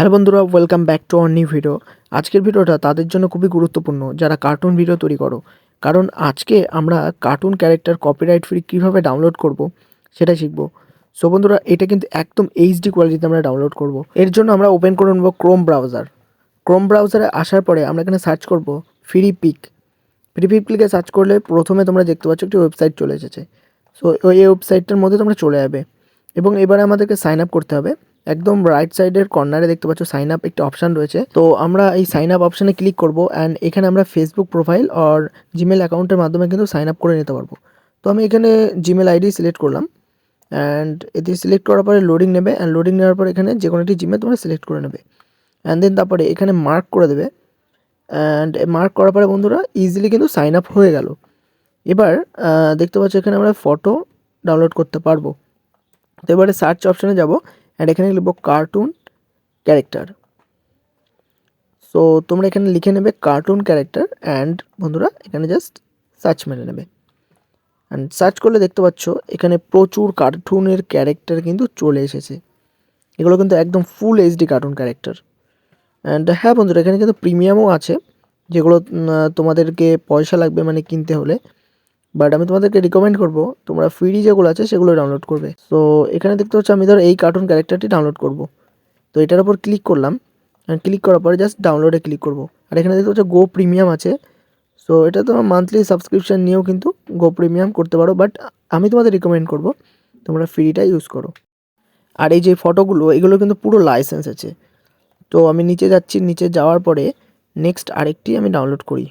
Hello বন্ধুরা, welcome back to our new video. আজকের ভিডিওটা তাদের জন্য খুবই গুরুত্বপূর্ণ যারা কার্টুন ভিডিও তৈরি করো, কারণ আজকে আমরা কার্টুন ক্যারেক্টার কপিরাইট ফ্রি কীভাবে ডাউনলোড করব সেটা শিখবো। সো বন্ধুরা, এটা কিন্তু একদম এইচডি কোয়ালিটিতে আমরা ডাউনলোড করব। এর জন্য আমরা ওপেন করে নেব ক্রোম ব্রাউজার। ক্রোম ব্রাউজারে আসার পরে আমরা এখানে সার্চ করব ফ্রি পিক। ফ্রি পিক লিখে সার্চ করলে প্রথমে তোমরা দেখতে পাচ্ছ একটি ওয়েবসাইট চলে এসেছে। সো ওই ওয়েবসাইটটার মধ্যে তোমরা চলে যাবে এবং এবারে আমাদেরকে সাইন আপ করতে হবে। একদম রাইট সাইডের কর্নারে দেখতে পাচ্ছ সাইন আপ একটি অপশান রয়েছে। তো আমরা এই সাইন আপ অপশানে ক্লিক করব অ্যান্ড এখানে আমরা ফেসবুক প্রোফাইল আর জিমেল অ্যাকাউন্টের মাধ্যমে কিন্তু সাইন আপ করে নিতে পারবো। তো আমি এখানে জিমেল আইডি সিলেক্ট করলাম অ্যান্ড এটি সিলেক্ট করার পরে লোডিং নেবে অ্যান্ড লোডিং নেওয়ার পর এখানে যে কোনো একটি জিমেল তোমরা সিলেক্ট করে নেবে অ্যান্ড দেন তারপরে এখানে মার্ক করে দেবে অ্যান্ড মার্ক করার পরে বন্ধুরা ইজিলি কিন্তু সাইন আপ হয়ে গেল। এবার দেখতে পাচ্ছ এখানে আমরা ফটো ডাউনলোড করতে পারবো। তো এবারে সার্চ অপশানে যাব অ্যান্ড এখানে লিখব কার্টুন ক্যারেক্টার। সো তোমরা এখানে লিখে নেবে কার্টুন ক্যারেক্টার অ্যান্ড বন্ধুরা এখানে জাস্ট সার্চ মেরে নেবে অ্যান্ড সার্চ করলে দেখতে পাচ্ছ এখানে প্রচুর কার্টুনের ক্যারেক্টার কিন্তু চলে এসেছে। এগুলো কিন্তু একদম full HD cartoon character. And হ্যাঁ বন্ধুরা, এখানে কিন্তু প্রিমিয়ামও আছে যেগুলো তোমাদেরকে পয়সা লাগবে মানে কিনতে হলে, বাট আমি তোমাদেরকে রিকমেন্ড করবো তোমরা ফ্রি যেগুলো আছে সেগুলো ডাউনলোড করবে। সো এখানে দেখতে পাচ্ছ আমি ধরো এই কার্টুন ক্যারেক্টারটি ডাউনলোড করব। তো এটার উপর ক্লিক করলাম অ্যান্ড ক্লিক করার পরে জাস্ট ডাউনলোডে ক্লিক করব। আর এখানে দেখতে পাচ্ছ গো প্রিমিয়াম আছে। সো এটা তোমার মান্থলি সাবস্ক্রিপশান নিয়েও কিন্তু গো প্রিমিয়াম করতে পারো, বাট আমি তোমাদের রিকমেন্ড করব তোমরা ফ্রিটা ইউজ করো। আর এই যে ফটোগুলো এগুলো কিন্তু পুরো লাইসেন্স আছে। তো আমি নিচে যাচ্ছি, নিচে যাওয়ার পরে নেক্সট আরেকটি আমি ডাউনলোড করি।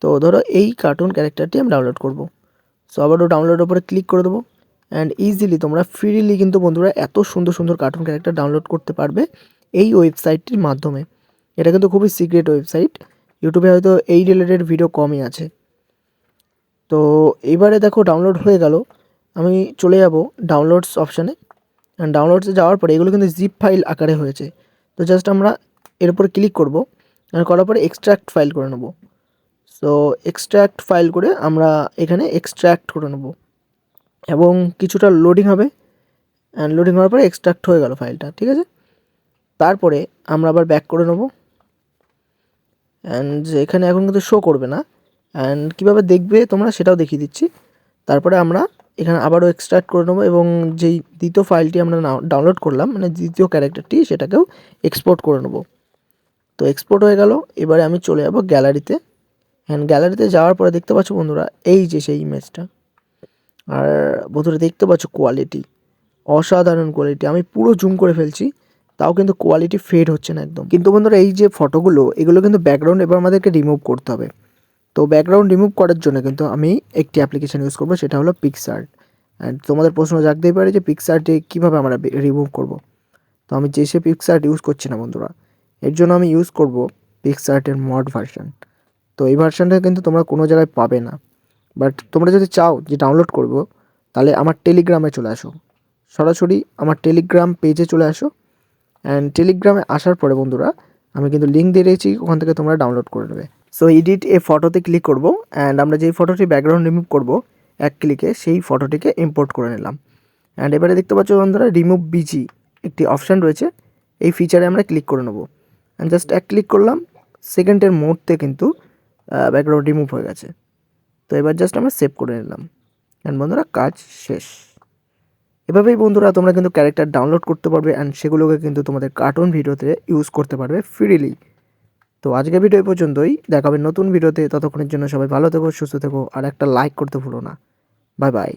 তো ধরো এই কার্টুন ক্যারেক্টারটি আমি ডাউনলোড করব। সো আবারও ডাউনলোডের উপরে ক্লিক করে দেবো অ্যান্ড ইজিলি তোমরা ফ্রিলি কিন্তু বন্ধুরা এত সুন্দর সুন্দর কার্টুন ক্যারেক্টার ডাউনলোড করতে পারবে এই ওয়েবসাইটটির মাধ্যমে। এটা কিন্তু খুবই সিক্রেট ওয়েবসাইট, ইউটিউবে হয়তো এই রিলেটেড ভিডিও কমই আছে। তো এবারে দেখো ডাউনলোড হয়ে গেল। আমি চলে যাব ডাউনলোডস অপশানে অ্যান্ড ডাউনলোডসে যাওয়ার পরে এগুলো কিন্তু জিপ ফাইল আকারে হয়েছে। তো জাস্ট আমরা এর উপরে ক্লিক করব আর করার পরে এক্সট্র্যাক্ট ফাইল করে নেব। সো এক্সট্র্যাক্ট ফাইল করে আমরা এখানে এক্সট্র্যাক্ট করে নেব এবং কিছুটা লোডিং হবে অ্যান্ড লোডিং হওয়ার পরে এক্সট্র্যাক্ট হয়ে গেল ফাইলটা, ঠিক আছে। তারপরে আমরা আবার ব্যাক করে নেব অ্যান্ড এখানে এখন কিন্তু শো করবে না অ্যান্ড কীভাবে দেখবে তোমরা সেটাও দেখিয়ে দিচ্ছি। তারপরে আমরা এখানে আবারও এক্সট্র্যাক্ট করে নেবো এবং যেই দ্বিতীয় ফাইলটি আমরা ডাউনলোড করলাম মানে দ্বিতীয় ক্যারেক্টারটি সেটাকেও এক্সপোর্ট করে নেব। তো এক্সপোর্ট হয়ে গেল। এবারে আমি চলে যাব গ্যালারিতে অ্যান্ড গ্যালারিতে যাওয়ার পরে দেখতে পাচ্ছ বন্ধুরা এই যে সেই ইমেজটা। আর বন্ধুরা দেখতে পাচ্ছ কোয়ালিটি, অসাধারণ কোয়ালিটি। আমি পুরো জুম করে ফেলছি তাও কিন্তু কোয়ালিটি ফেড হচ্ছে না একদম। কিন্তু বন্ধুরা এই যে ফটোগুলো এগুলো কিন্তু ব্যাকগ্রাউন্ড এবার আমাদেরকে রিমুভ করতে হবে। তো ব্যাকগ্রাউন্ড রিমুভ করার জন্য কিন্তু আমি একটি অ্যাপ্লিকেশান ইউজ করবো, সেটা হলো পিক্সআর্ট। অ্যান্ড তোমাদের প্রশ্ন জাগতেই পারে যে পিক্সআর্টে কীভাবে আমরা রিমুভ করব। তো আমি যে সে পিক্সআর্ট ইউজ করছি না বন্ধুরা, এর জন্য আমি ইউজ করব পিক্সআর্টের মড ভার্সন। তো এই ভার্সনটা কিন্তু তোমরা কোনো জায়গায় পাবে না, বাট তোমরা যদি চাও যে ডাউনলোড করব তাহলে আমার টেলিগ্রামে চলে আসো, সরাসরি আমার টেলিগ্রাম পেজে চলে আসো অ্যান্ড টেলিগ্রামে আসার পরে বন্ধুরা আমি কিন্তু লিঙ্ক দিয়ে দিয়েছি, ওখান থেকে তোমরা ডাউনলোড করে নেবে। সো এডিট এ ফটোতে ক্লিক করব অ্যান্ড আমরা যেই ফটোটি ব্যাকগ্রাউন্ড রিমুভ করব এক ক্লিকে সেই ফটোটিকে ইম্পোর্ট করে নিলাম। অ্যান্ড এবারে দেখতে পাচ্ছ বন্ধুরা রিমুভ বিজি একটি অপশান রয়েছে, এই ফিচারে আমরা ক্লিক করে নেব অ্যান্ড জাস্ট এক ক্লিক করলাম, সেকেন্ডের মধ্যে কিন্তু ব্যাকগ্রাউন্ড রিমুভ হয়ে গেছে। তো এবার জাস্ট আমরা সেভ করে নিলাম অ্যান্ড বন্ধুরা কাজ শেষ। এভাবেই বন্ধুরা তোমরা কিন্তু ক্যারেক্টার ডাউনলোড করতে পারবে অ্যান্ড সেগুলোকে কিন্তু তোমাদের কার্টুন ভিডিওতে ইউজ করতে পারবে ফ্রিলি। তো আজকের ভিডিও এই পর্যন্তই, দেখাবে নতুন ভিডিওতে। ততক্ষণের জন্য সবাই ভালো থেকো, সুস্থ থেকো আর একটা লাইক করতে ভুলো না। Bye bye.